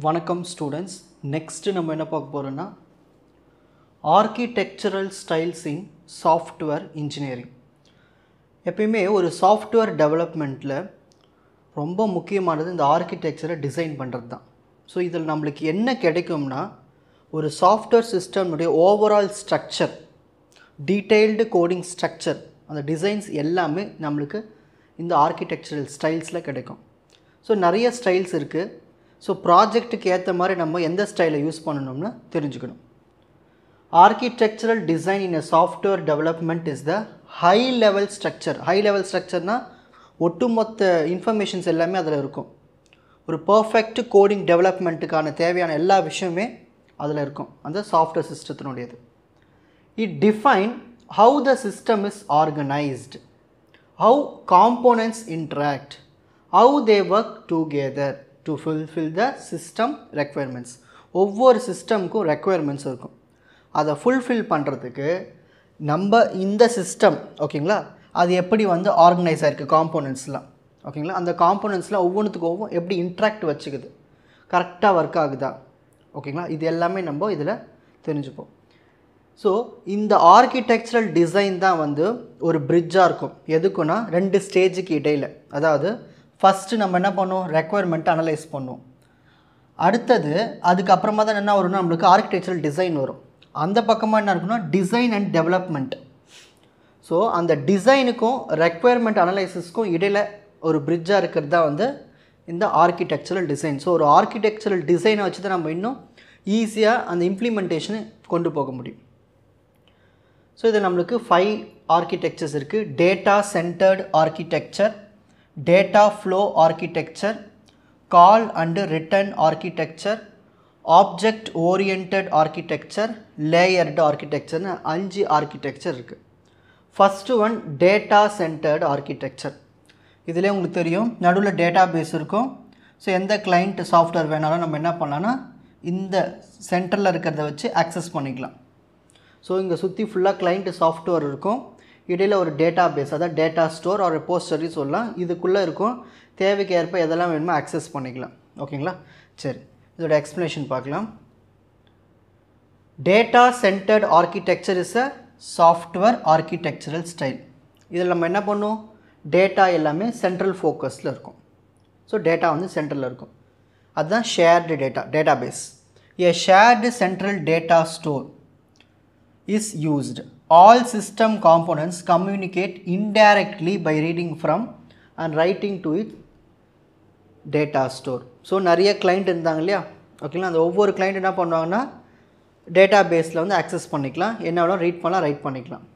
வணக்கம் students. Next நம்ம என்ன பார்க்க போகிறோன்னா ஆர்கிடெக்சரல் ஸ்டைல்ஸ் இன் சாஃப்ட்வேர் இன்ஜினியரிங். எப்பயுமே ஒரு சாஃப்ட்வேர் டெவலப்மெண்ட்டில் ரொம்ப முக்கியமானது இந்த ஆர்கிடெக்சரை டிசைன் பண்ணுறது தான். ஸோ இதில் நம்மளுக்கு என்ன கிடைக்கும்னா ஒரு சாஃப்ட்வேர் சிஸ்டம்னுடைய overall structure, detailed coding structure, அந்த டிசைன்ஸ் எல்லாமே நம்மளுக்கு இந்த ஆர்கிடெக்சரல் ஸ்டைல்ஸில் கிடைக்கும். ஸோ நிறைய ஸ்டைல்ஸ் இருக்குது. ஸோ ப்ராஜெக்ட்டுக்கு ஏற்ற மாதிரி நம்ம எந்த ஸ்டைலை யூஸ் பண்ணணும்னு தெரிஞ்சுக்கணும். Architectural design in a software development is the high level structure. High level ஸ்ட்ரக்சர்னால் ஒட்டுமொத்த இன்ஃபர்மேஷன்ஸ் எல்லாமே அதில் இருக்கும். ஒரு பர்ஃபெக்ட் கோடிங் டெவலப்மெண்ட்டுக்கான தேவையான எல்லா விஷயமே அதில் இருக்கும், அந்த சாஃப்ட்வேர் சிஸ்டத்தினுடையது. It define how the system is organised, how components interact, how they work together to fulfill the system requirements. ஒவ்வொரு சிஸ்டமுக்கும் ரெக்குயர்மெண்ட்ஸ் இருக்கும். அதை ஃபுல்ஃபில் பண்ணுறதுக்கு நம்ம இந்த சிஸ்டம் ஓகேங்களா, அது எப்படி ஆர்கனைஸ் ஆகிருக்கு காம்போனன்ட்ஸ்லாம் ஓகேங்களா, அந்த காம்போனன்ட்ஸ்லாம் ஒவ்வொன்றுத்துக்கும் எப்படி இன்ட்ராக்ட் வச்சுக்குது, கரெக்டாக ஒர்க் ஆகுதா ஓகேங்களா, இது எல்லாமே நம்ம இதில் தெரிஞ்சுப்போம். ஸோ இந்த ஆர்கிடெக்சரல் டிசைன் தான் ஒரு பிரிட்ஜாக இருக்கும். எதுக்குன்னா ரெண்டு ஸ்டேஜுக்கு இடையில். அதாவது ஃபஸ்ட்டு நம்ம என்ன பண்ணுவோம், ரெக்குயர்மெண்ட்டை அனலைஸ் பண்ணுவோம். அடுத்தது அதுக்கப்புறமா தான் என்ன வரும்னா நம்மளுக்கு ஆர்கிடெக்சரல் டிசைன் வரும். அந்த பக்கமாக என்ன இருக்குன்னா டிசைன் அண்ட் டெவலப்மெண்ட். ஸோ அந்த டிசைனுக்கும் ரெக்குயர்மெண்ட் அனலைசிஸ்க்கும் இடையில் ஒரு பிரிட்ஜாக இருக்கிறது தான் இந்த ஆர்கிடெக்சரல் டிசைன். ஸோ ஒரு ஆர்கிடெக்சரல் டிசைனை வச்சு தான் நம்ம இன்னும் ஈஸியாக அந்த இம்ப்ளிமெண்டேஷனை கொண்டு போக முடியும். ஸோ இது நம்மளுக்கு 5 ஆர்கிடெக்சர்ஸ் இருக்குது. Data centred architecture, data flow architecture, call and return architecture, object oriented architecture, layered architecture னு 5 ஆர்கிடெக்சர் இருக்குது. First one data centred architecture. இதிலே உங்களுக்கு தெரியும் நடுவில் டேட்டா பேஸ் இருக்கும். ஸோ எந்த கிளைண்ட் சாஃப்ட்வேர் வேணாலும் நம்ம என்ன பண்ணலான்னா இந்த சென்டரில் இருக்கிறத வச்சு ஆக்சஸ் பண்ணிக்கலாம். ஸோ இங்கே சுற்றி ஃபுல்லாக கிளைண்ட் சாஃப்ட்வேர் இருக்கும். இடையில் ஒரு டேட்டா பேஸ், அதாவது டேட்டா ஸ்டோர் ஒரு ரெப்போசிட்டரி சொல்லலாம், இதுக்குள்ளே இருக்கும். தேவைக்கு ஏற்ப எதெல்லாம் வேணுமோ ஆக்சஸ் பண்ணிக்கலாம் ஓகேங்களா. சரி, இதோட எக்ஸ்ப்ளனேஷன் பார்க்கலாம். Data centred architecture is a software architectural style. இதில் நம்ம என்ன பண்ணுவோம், டேட்டா எல்லாமே சென்ட்ரல் ஃபோக்கஸில் இருக்கும். ஸோ டேட்டா சென்ட்ரலில் இருக்கும். அதுதான் shared data base. A shared central data store is used. All system components communicate indirectly by reading from and writing to it data store. So நிறைய கிளைண்ட் இருந்தாங்க இல்லையா ஓகேங்களா, அந்த ஒவ்வொரு கிளைண்ட் என்ன பண்ணுவாங்கன்னா டேட்டா பேஸில் ஆக்சஸ் பண்ணிக்கலாம், என்ன வேணும் ரீட் பண்ணலாம், ரைட் பண்ணிக்கலாம்.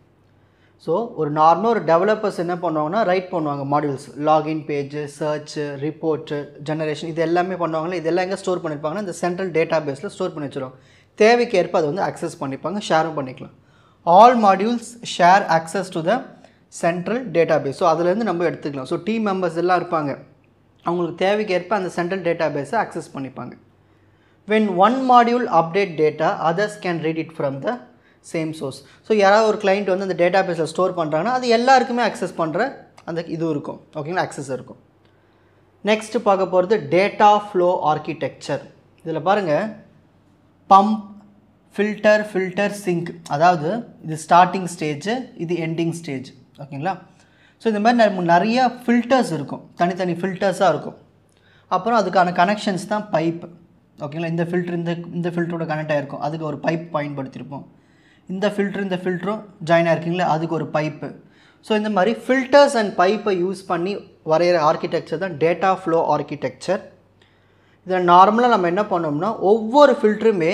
ஸோ ஒரு நார்மலாக ஒரு டெவலப்பர்ஸ் என்ன பண்ணுவாங்கன்னா ரைட் பண்ணுவாங்க modules, login page, church, report, generation, இது எல்லாமே பண்ணுவாங்களே. இதெல்லாம் எங்கே ஸ்டோர் பண்ணியிருப்பாங்கன்னா இந்த சென்ட்ரல் டேட்டா பேஸில் ஸ்டோர் பண்ணி வச்சுருவாங்க. தேவைக்கு ஏற்ப அதை ஆக்சஸ் பண்ணிப்பாங்க, ஷேரும் பண்ணிக்கலாம். All modules share access to the central data base. So அதுலேருந்து நம்ம எடுத்துக்கலாம். ஸோ டீம் மெம்பர்ஸ் எல்லாம் இருப்பாங்க, அவங்களுக்கு தேவைக்கு ஏற்ப அந்த சென்ட்ரல் டேட்டா பேஸை ஆக்சஸ் பண்ணிப்பாங்க. When one module update data others can read it from the same source. So யாராவது ஒரு கிளைண்ட் அந்த டேட்டா பேஸில் ஸ்டோர் பண்ணுறாங்கன்னா அது எல்லாருக்குமே ஆக்சஸ் பண்ணுற அந்த இது இருக்கும் ஓகேங்களா, ஆக்சஸ் இருக்கும். நெக்ஸ்ட்டு பார்க்க போகிறது டேட்டா ஃப்ளோ ஆர்கிடெக்சர். இதில் பாருங்கள், பம்ப், ஃபில்டர், சிங்க், அதாவது இது ஸ்டார்டிங் ஸ்டேஜு, இது எண்டிங் ஸ்டேஜ் ஓகேங்களா. ஸோ இந்த மாதிரி நிறைய ஃபில்டர்ஸ் இருக்கும், தனித்தனி ஃபில்டர்ஸாக இருக்கும். அப்புறம் அதுக்கான கனெக்ஷன்ஸ் தான் பைப் ஓகேங்களா. இந்த ஃபில்ட்ரு இந்த ஃபில்டரோட கனெக்ட் ஆகிருக்கும், அதுக்கு ஒரு பைப் பயன்படுத்தியிருப்போம். இந்த ஃபில்டரும் ஜாயின் ஆகிருக்கீங்களா, அதுக்கு ஒரு பைப்பு. ஸோ இந்த மாதிரி ஃபில்டர்ஸ் அண்ட் பைப்பை யூஸ் பண்ணி வரைகிற ஆர்கிடெக்சர் தான் டேட்டா ஃப்ளோ ஆர்கிடெக்சர். இதில் நார்மலாக நம்ம என்ன பண்ணோம்னா ஒவ்வொரு ஃபில்டருமே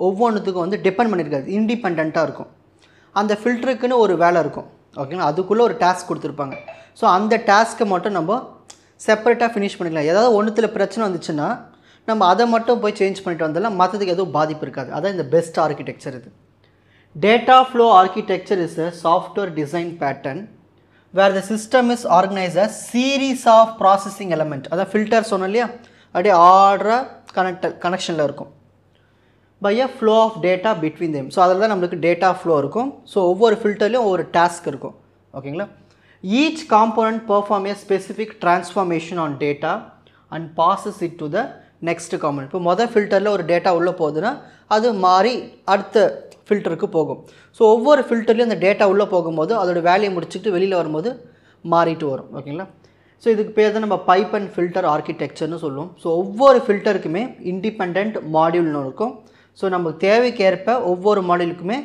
ஒவ்வொன்றுத்துக்கும் டிபெண்ட் பண்ணியிருக்காது, இண்டிபெண்ட்டாக இருக்கும். அந்த ஃபில்டருக்குன்னு ஒரு வேலை இருக்கும் ஓகேங்களா, அதுக்குள்ளே ஒரு டாஸ்க் கொடுத்துருப்பாங்க. ஸோ அந்த டாஸ்க்கை மட்டும் நம்ம செப்பரேட்டாக ஃபினிஷ் பண்ணிக்கலாம். ஏதாவது ஒன்றுத்தில் பிரச்சனை வந்துச்சுன்னா நம்ம அதை மட்டும் போய் சேஞ்ச் பண்ணிட்டு வந்தாலும் மற்றதுக்கு எதுவும் பாதிப்பு இருக்காது. அதான் இந்த பெஸ்ட் ஆர்கிடெக்சர். இது data flow architecture is a software design pattern where the system is organise a series of processing element. அதான் ஃபில்டர் சொன்னோம் இல்லையா, அப்படியே ஆர்டராக கனெக்ஷனில் இருக்கும். By a flow of data between them. So அதில் தான் நம்மளுக்கு டேட்டா ஃப்ளோ இருக்கும். ஸோ ஒவ்வொரு ஃபில்டர்லேயும் ஒவ்வொரு டாஸ்க் இருக்கும் ஓகேங்களா. Each component perform A specific transformation on data and bosses it to the next component. இப்போ மொதல் ஃபில்டரில் ஒரு டேட்டா உள்ளே போகுதுன்னா அது மாறி அடுத்த ஃபில்டருக்கு போகும். ஸோ ஒவ்வொரு ஃபில்டர்லையும் அந்த டேட்டா உள்ளே போகும்போது அதோட வேலையை முடிச்சுட்டு வெளியில் வரும்போது மாறிட்டு வரும். ஓகேங்களா? ஸோ இதுக்கு பேர் தான் நம்ம பைப் அண்ட் ஃபில்டர் ஆர்கிடெக்சர்னு சொல்லுவோம். ஸோ ஒவ்வொரு ஃபில்டருக்குமே இண்டிபெண்ட் மாடியூல்னு இருக்கும். ஸோ நம்ம தேவைக்கேற்ப ஒவ்வொரு மாடியூலுக்குமே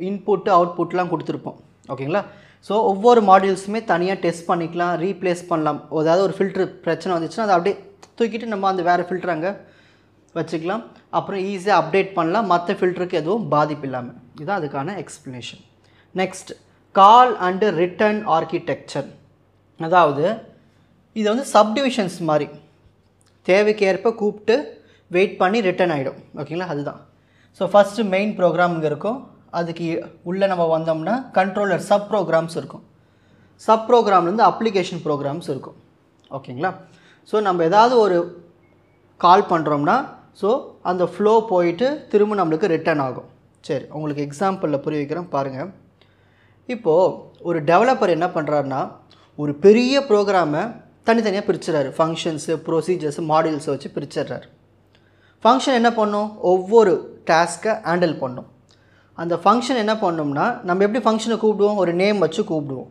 இன்புட்டு அவுட்புட்லாம் கொடுத்துருப்போம். ஓகேங்களா? ஸோ ஒவ்வொரு மாடியூல்ஸுமே தனியாக டெஸ்ட் பண்ணிக்கலாம், ரீப்ளேஸ் பண்ணலாம். ஏதாவது ஒரு ஃபில்ட்ரு பிரச்சனை வந்துச்சுன்னா அதை அப்படியே தூக்கிட்டு நம்ம அந்த வேறு ஃபில்டர் அங்கே வச்சுக்கலாம். அப்புறம் ஈஸியாக அப்டேட் பண்ணலாம், மற்ற ஃபில்டருக்கு எதுவும் பாதிப்பு இல்லாமல். இதுதான் அதுக்கான explanation. Next, call and return architecture. அதாவது இது வந்து சப்டிவிஷன்ஸ் மாதிரி, தேவைக்கேற்ப கூப்பிட்டு வெயிட் பண்ணி ரிட்டர்ன் ஆகிடும். ஓகேங்களா? அதுதான். ஸோ ஃபஸ்ட்டு மெயின் ப்ரோக்ராம் இங்கே இருக்கும். அதுக்கு உள்ளே நம்ம வந்தோம்னா கண்ட்ரோலர் சப் ப்ரோக்ராம்ஸ் இருக்கும். சப் ப்ரோக்ராம்லேருந்து அப்ளிகேஷன் ப்ரோக்ராம்ஸ் இருக்கும். ஓகேங்களா? ஸோ நம்ம ஏதாவது ஒரு கால் பண்ணுறோம்னா ஸோ அந்த ஃப்ளோ போயிட்டு திரும்ப நம்மளுக்கு ரிட்டர்ன் ஆகும். சரி, உங்களுக்கு எக்ஸாம்பிளில் புரிய வைக்கிறேன் பாருங்கள். இப்போது ஒரு டெவலப்பர் என்ன பண்ணுறாருன்னா ஒரு பெரிய ப்ரோக்ராமை தனித்தனியாக பிரிச்சுறாரு. ஃபங்க்ஷன்ஸு, ப்ரொசீஜர்ஸு, மாடியூல்ஸை வச்சு பிரிச்சிடுறாரு. ஃபங்க்ஷன் என்ன பண்ணும்? ஒவ்வொரு டாஸ்க்கை ஹேண்டில் பண்ணும். அந்த ஃபங்க்ஷன் என்ன பண்ணோம்னா நம்ம எப்படி ஃபங்க்ஷனை கூப்பிடுவோம்? ஒரு நேம் வச்சு கூப்பிடுவோம்.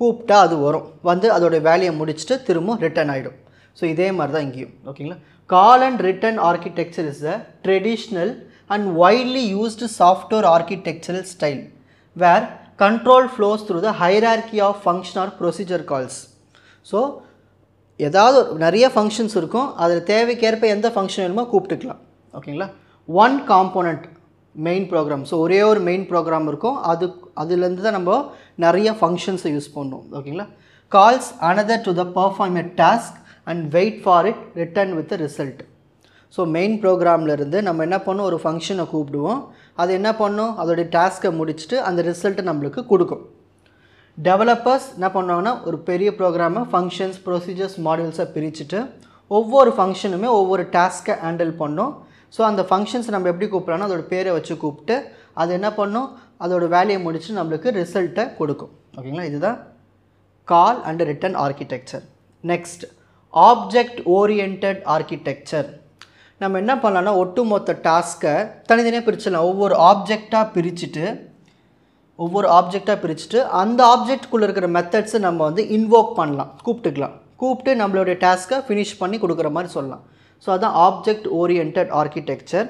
கூப்பிட்டா அது வரும், வந்து அதோட வேலையை முடிச்சுட்டு திரும்ப ரிட்டர்ன் ஆகிடும். ஸோ இதே மாதிரி தான் இங்கேயும். ஓகேங்களா? Call and return architecture is a traditional and widely used software architectural style where control flows through the hierarchy of function or procedure calls. So ஏதாவது நிறைய ஃபங்க்ஷன்ஸ் இருக்கும், அதில் தேவைக்கேற்ப எந்த ஃபங்க்ஷன் வேணுமோ கூப்பிட்டுக்கலாம். ஓகேங்களா? One component main program. So ஒரே ஒரு மெயின் ப்ரோக்ராம் இருக்கும், அதுலேருந்து தான் நம்ம நிறைய ஃபங்க்ஷன்ஸை யூஸ் பண்ணுவோம். ஓகேங்களா? Calls another to the perform a task and wait for it return with result. So main ப்ரோக்ராம்லேருந்து நம்ம என்ன பண்ணோம்? ஒரு ஃபங்க்ஷனை கூப்பிடுவோம், அது என்ன பண்ணும்? அதோடைய டாஸ்க்கை முடிச்சுட்டு அந்த ரிசல்ட்டை நம்மளுக்கு கொடுக்கும். டெவலப்பர்ஸ் என்ன பண்ணுவாங்கன்னா ஒரு பெரிய ப்ரோக்ராமை ஃபங்க்ஷன்ஸ், ப்ரொசீஜர்ஸ், மாடியூல்ஸை பிரிச்சுட்டு ஒவ்வொரு ஃபங்க்ஷனுமே ஒவ்வொரு டாஸ்க்கை ஹேண்டில் பண்ணோம். ஸோ அந்த ஃபங்க்ஷன்ஸ் நம்ம எப்படி கூப்பிட்றோன்னா அதோட பேரை வச்சு கூப்பிட்டு அது என்ன பண்ணும்? அதோட வேலையை முடிச்சு நம்மளுக்கு ரிசல்ட்டை கொடுக்கும். ஓகேங்களா? இதுதான் கால் and return architecture. Next, object oriented architecture. நம்ம என்ன பண்ணலாம்னா ஒட்டுமொத்த டாஸ்க்கை தனித்தனியாக பிரிச்சிடலாம். ஒவ்வொரு ஆப்ஜெக்டாக பிரிச்சுட்டு அந்த ஆப்ஜெக்ட்குள்ளே இருக்கிற மெத்தட்ஸை நம்ம வந்து இன்வோக் பண்ணலாம், கூப்பிட்டுக்கலாம். கூப்பிட்டு நம்மளுடைய டாஸ்க்கை ஃபினிஷ் பண்ணி கொடுக்குற மாதிரி சொல்லலாம். ஸோ அதுதான் ஆப்ஜெக்ட் ஓரியன்டட் ஆர்கிடெக்சர்.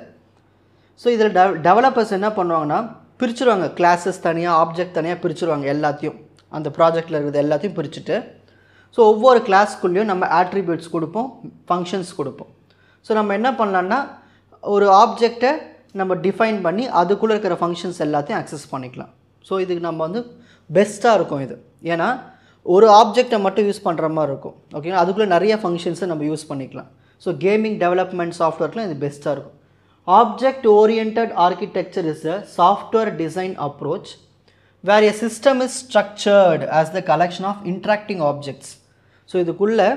ஸோ இதில் டெவலப்பர்ஸ் என்ன பண்ணுவாங்கன்னா பிரிச்சுருவாங்க. கிளாஸஸ் தனியாக, ஆப்ஜெக்ட் தனியாக பிரிச்சுருவாங்க. எல்லாத்தையும் அந்த ப்ராஜெக்டில் இருக்கிறது எல்லாத்தையும் பிரிச்சுட்டு ஸோ ஒவ்வொரு கிளாஸ்க்குள்ளேயும் நம்ம ஆட்ரிபியூட்ஸ் கொடுப்போம், ஃபங்க்ஷன்ஸ் கொடுப்போம். ஸோ நம்ம என்ன பண்ணலான்னா ஒரு ஆப்ஜெக்டை நம்ம டிஃபைன் பண்ணி அதுக்குள்ளே இருக்கிற ஃபங்க்ஷன்ஸ் எல்லாத்தையும் அக்சஸ் பண்ணிக்கலாம். ஸோ இதுக்கு நம்ம வந்து பெஸ்ட்டாக இருக்கும் இது. ஏன்னா ஒரு ஆப்ஜெக்டை மட்டும் யூஸ் பண்ணுற மாதிரி இருக்கும். ஓகேங்களா? அதுக்குள்ளே நிறைய ஃபங்க்ஷன்ஸை நம்ம யூஸ் பண்ணிக்கலாம். ஸோ கேமிங் டெவலப்மெண்ட் சாஃப்ட்வேர்க்குலாம் இது பெஸ்ட்டாக இருக்கும். Object oriented architecture is a software design approach where a system is structured as the collection of interacting objects. So இதுக்குள்ளே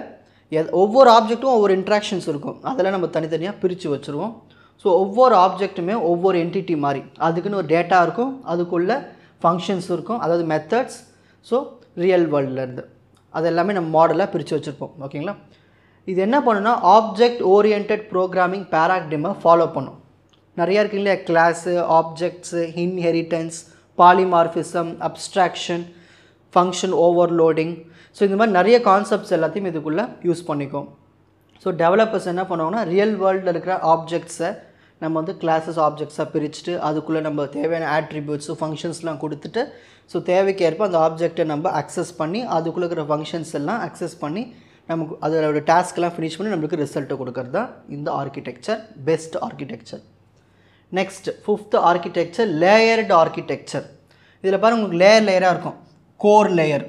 ஒவ்வொரு ஆப்ஜெக்ட்டும் ஒவ்வொரு இன்ட்ராக்ஷன்ஸ் இருக்கும், அதெல்லாம் நம்ம தனித்தனியாக பிரித்து வச்சுருவோம். ஸோ ஒவ்வொரு ஆப்ஜெக்ட்டுமே ஒவ்வொரு என்டிட்டி மாதிரி, அதுக்குன்னு ஒரு டேட்டா இருக்கும், அதுக்குள்ளே ஃபங்க்ஷன்ஸ் இருக்கும், அதாவது மெத்தட்ஸ். ஸோ ரியல் வேர்ல்ட்லேருந்து அது எல்லாமே நம்ம மாடலாக பிரித்து வச்சுருப்போம். ஓகேங்களா? இது என்ன பண்ணுன்னா ஆப்ஜெக்ட் ஓரியன்டட் ப்ரோக்ராமிங் பேராடிகமை ஃபாலோ பண்ணும். நிறையா இருக்குது இல்லையா? Class, objects, inheritance, polymorphism, abstraction, function overloading. So இந்த மாதிரி நிறைய கான்செப்ட்ஸ் எல்லாத்தையும் இதுக்குள்ளே யூஸ் பண்ணிக்கும். ஸோ டெவலப்பர்ஸ் என்ன பண்ணுவாங்கன்னா ரியல் வேர்ல்டில் இருக்கிற ஆப்ஜெக்ட்ஸை நம்ம வந்து கிளாஸஸ், ஆப்ஜெக்ட்ஸாக பிரிச்சுட்டு அதுக்குள்ளே நம்ம தேவையான ஆட்ரிபியூட்ஸு, ஃபங்க்ஷன்ஸ்லாம் கொடுத்துட்டு ஸோ தேவைக்கேற்ப அந்த ஆப்ஜெக்டை நம்ம அக்சஸ் பண்ணி அதுக்குள்ளே இருக்கிற ஃபங்க்ஷன்ஸ் எல்லாம் அக்சஸ் பண்ணி நமக்கு அதோட டாஸ்க்கெல்லாம் ஃபினிஷ் பண்ணி நம்மளுக்கு ரிசல்ட்டை கொடுக்கறது தான் இந்த architecture, best architecture. Next, fifth architecture layered architecture. இதில் பாருங்கள் உங்களுக்கு லேயராக இருக்கும். கோர் லேயர்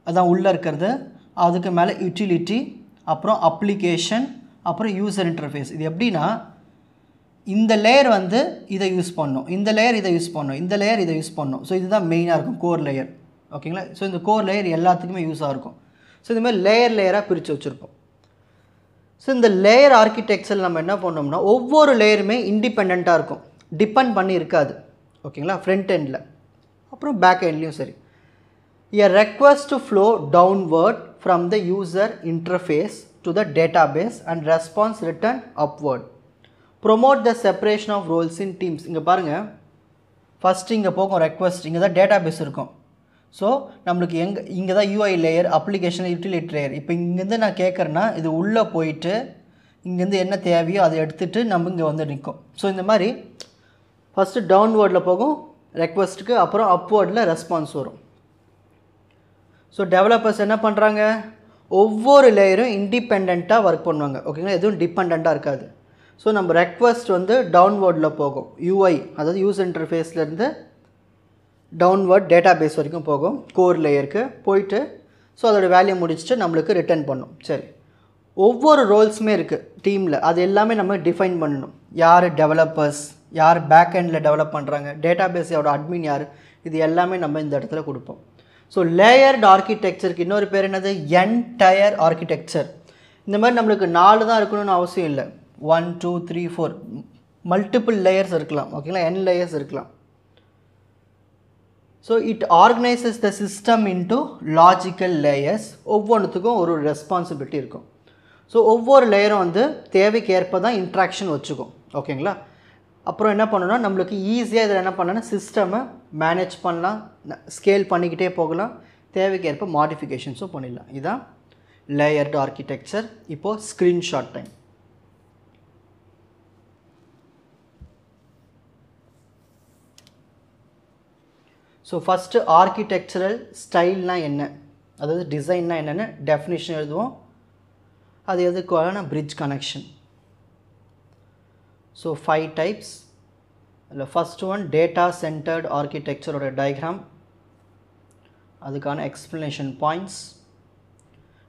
அதான் உள்ளே இருக்கிறது, அதுக்கு மேலே யூட்டிலிட்டி, அப்புறம் அப்ளிகேஷன், அப்புறம் யூசர் இன்டர்ஃபேஸ். இது எப்படின்னா இந்த லேயர் வந்து இதை யூஸ் பண்ணணும், இந்த லேயர் இதை யூஸ் பண்ணணும், இந்த லேயர் இதை யூஸ் பண்ணணும். ஸோ இதுதான் மெயினாக இருக்கும் கோர் லேயர். ஓகேங்களா? ஸோ இந்த கோர் லேயர் எல்லாத்துக்குமே யூஸாக இருக்கும். ஸோ இதுமாதிரி லேயராக பிரித்து வச்சுருப்போம். ஸோ இந்த லேயர் ஆர்கிடெக்சர் நம்ம என்ன பண்ணோம்னா ஒவ்வொரு லேயருமே இண்டிபெண்ட்டாக இருக்கும், டிபெண்ட் பண்ணி இருக்காது. ஓகேங்களா? ஃப்ரண்ட் எண்டில் அப்புறம் பேக் எண்ட்லேயும் சரி. A request to flow downward from the user interface to the database and response return upward. Promote the separation of roles in teams. இங்கே பாருங்கள், ஃபஸ்ட்டு இங்கே போகும் ரெக்வஸ்ட், இங்கே தான் டேட்டாபேஸ் இருக்கும். ஸோ நம்மளுக்கு இங்கே தான் UI layer, application, utility layer. இப்போ இங்கேருந்து நான் கேட்குறேன்னா இது உள்ளே போயிட்டு இங்கேருந்து என்ன தேவையோ அதை எடுத்துகிட்டு நம்ம இங்கே வந்து நிற்கும். ஸோ இந்த மாதிரி ஃபஸ்ட்டு டவுன்வேர்டில் போகும் ரெக்வஸ்ட்டுக்கு, அப்புறம் அப்வேர்டில் ரெஸ்பான்ஸ் வரும். ஸோ டெவலப்பர்ஸ் என்ன பண்ணுறாங்க, ஒவ்வொரு லேயரும் இண்டிபெண்ட்டாக ஒர்க் பண்ணுவாங்க. ஓகேங்களா, எதுவும் டிபெண்ட்டாக இருக்காது. ஸோ நம்ம ரெக்வஸ்ட் வந்து டவுன்வேர்டில் போகும், UI அதாவது யூசர் இன்டர்ஃபேஸ்லேருந்து டவுன்வேர்ட் டேட்டாபேஸ் வரைக்கும் போகும், கோர் லேயருக்கு போயிட்டு ஸோ அதோடய வேல்யூ முடிச்சுட்டு நம்மளுக்கு ரிட்டர்ன் பண்ணும். சரி, ஒவ்வொரு ரோல்ஸுமே இருக்குது டீமில், அது எல்லாமே நம்ம டிஃபைன் பண்ணணும். யார் டெவலப்பர்ஸ், யார் பேக்எண்டில் டெவலப் பண்ணுறாங்க, டேட்டாபேஸோட அட்மின் யார், இது எல்லாமே நம்ம இந்த இடத்துல கொடுப்போம். ஸோ லேயர்டு ஆர்கிடெக்சருக்கு இன்னொரு பேர் என்னது, என்டையர் ஆர்கிடெக்சர். இந்த மாதிரி நம்மளுக்கு 4 தான் இருக்கணும்னு அவசியம் இல்லை. 1 2 3 4 மல்டிபிள் லேயர்ஸ் இருக்கலாம். ஓகேங்களா, n லேயர்ஸ் இருக்கலாம். So it organises the system into logical layers. ஒவ்வொன்றுத்துக்கும் ஒரு ரெஸ்பான்சிபிலிட்டி இருக்கும். ஸோ ஒவ்வொரு லேயரும் வந்து தேவைக்கு ஏற்ப தான் இன்ட்ராக்ஷன் வச்சுக்கும். ஓகேங்களா, அப்புறம் என்ன பண்ணணும்னா நம்மளுக்கு ஈஸியாக இதில் என்ன பண்ணணும்னா சிஸ்டமை மேனேஜ் பண்ணலாம், ஸ்கேல் பண்ணிக்கிட்டே போகலாம், தேவைக்கு ஏற்ப மாடிஃபிகேஷன்ஸும் பண்ணிடலாம். இதுதான் லேயர்டு ஆர்கிடெக்சர். இப்போது screenshot time. So first architectural ஸ்டைல்னால் என்ன, அதாவது டிசைன்னா என்னென்னு டெஃபினிஷன் எழுதுவோம். அது எதுக்கான பிரிட்ஜ் கனெக்ஷன். So 5 types. அதில் ஃபஸ்ட் ஒன் டேட்டா சென்டர்டு ஆர்கிடெக்சரோட டயக்ராம், அதுக்கான எக்ஸ்ப்ளனேஷன் பாயிண்ட்ஸ்.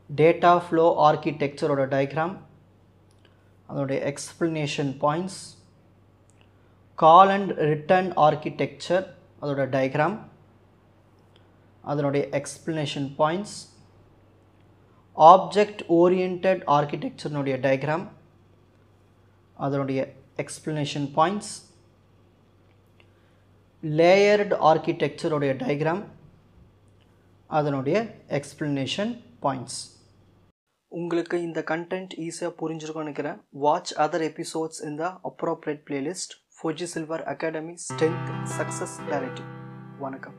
டேட்டா ஃப்ளோ ஆர்கிடெக்சரோட டயக்ராம், அதோடைய explanation points. Call and return architecture, அதோட டயக்ராம், அதனுடைய எக்ஸ்ப்ளனேஷன் பாயிண்ட்ஸ். ஆப்ஜெக்ட் ஓரியன்டட் ஆர்கிடெக்சர்னுடைய டயக்ராம், அதனுடைய எக்ஸ்ப்ளனேஷன் பாயிண்ட்ஸ். லேயர்டு ஆர்கிடெக்சருடைய டயக்ராம், அதனுடைய எக்ஸ்ப்ளனேஷன் பாயிண்ட்ஸ். உங்களுக்கு இந்த கண்டென்ட் ஈஸியாக புரிஞ்சிருக்கும்னு நினைக்கிறேன். வாட்ச் அதர் எபிசோட்ஸ் இன் த appropriate playlist. Fuji Silver Academy Strength Success Directive. வணக்கம்.